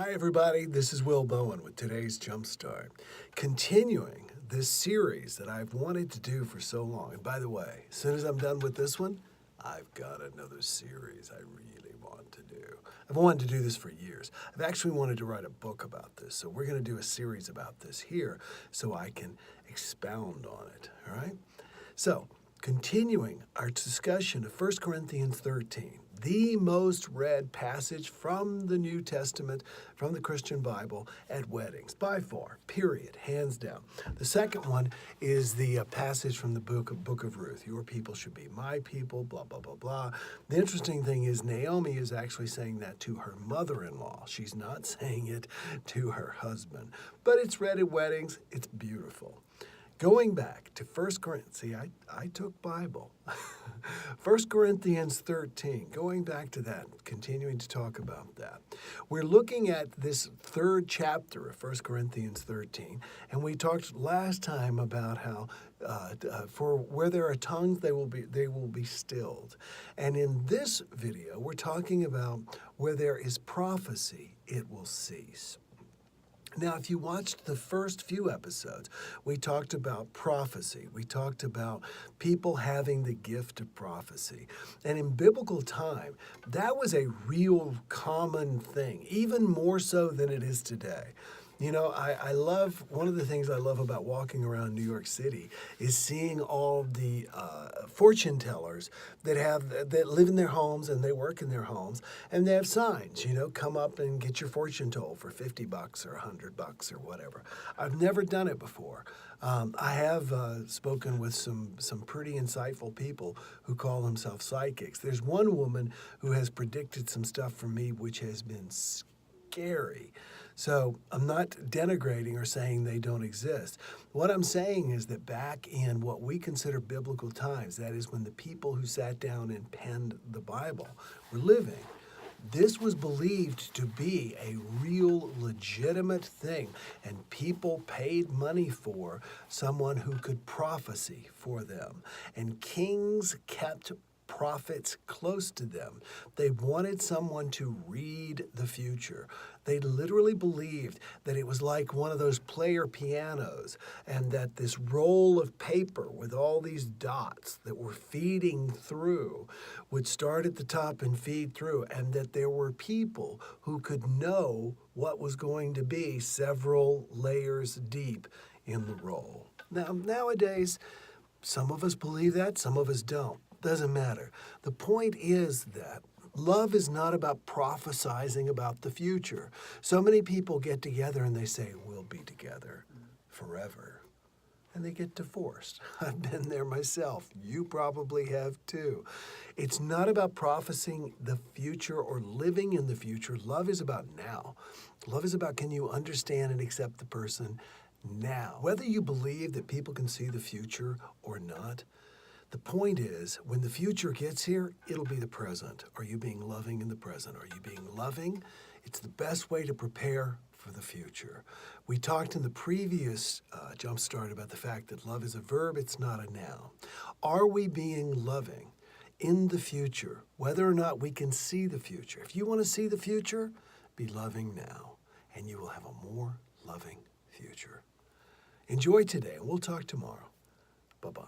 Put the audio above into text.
Hi, everybody. This is Will Bowen with today's Jumpstart. Continuing this series that I've wanted to do for so long. And by the way, as soon as I'm done with this one, I've got another series I really want to do. I've wanted to do this for years. I've actually wanted to write a book about this. So we're going to do a series about this here so I can expound on it. All right? So, continuing our discussion of 1 Corinthians 13, the most read passage from the New Testament, from the Christian Bible, at weddings, by far, period, hands down. The second one is the passage from the book of Ruth. Your people should be my people, blah, blah, blah, blah. The interesting thing is Naomi is actually saying that to her mother-in-law. She's not saying it to her husband. But it's read at weddings. It's beautiful. Going back to 1 Corinthians, see, I took Bible. 1 Corinthians 13, going back to that, continuing to talk about that. We're looking at this third chapter of 1 Corinthians 13, and we talked last time about how for where there are tongues, they will be stilled. And in this video, we're talking about where there is prophecy, it will cease. Now, if you watched the first few episodes, we talked about prophecy. We talked about people having the gift of prophecy. And in biblical time, that was a real common thing, even more so than it is today. You know, I love, one of the things I love about walking around New York City is seeing all the fortune tellers that live in their homes and they work in their homes, and they have signs, you know, come up and get your fortune told for $50 or $100 or whatever. I've never done it before. I have spoken with some pretty insightful people who call themselves psychics. There's one woman who has predicted some stuff for me which has been scary. So I'm not denigrating or saying they don't exist. What I'm saying is that back in what we consider biblical times, that is when the people who sat down and penned the Bible were living, this was believed to be a real legitimate thing, and people paid money for someone who could prophesy for them. And kings kept prophets close to them. They wanted someone to read the future. They literally believed that it was like one of those player pianos, and that this roll of paper with all these dots that were feeding through would start at the top and feed through, and that there were people who could know what was going to be several layers deep in the roll. Now, nowadays, some of us believe that, some of us don't. Doesn't matter. The point is that love is not about prophesizing about the future. So many people get together and they say, we'll be together forever. And they get divorced. I've been there myself. You probably have too. It's not about prophesying the future or living in the future. Love is about now. Love is about, can you understand and accept the person now? Whether you believe that people can see the future or not, the point is, when the future gets here, it'll be the present. Are you being loving in the present? Are you being loving? It's the best way to prepare for the future. We talked in the previous Jumpstart about the fact that love is a verb, it's not a noun. Are we being loving in the future, whether or not we can see the future? If you want to see the future, be loving now, and you will have a more loving future. Enjoy today, and we'll talk tomorrow. Bye-bye.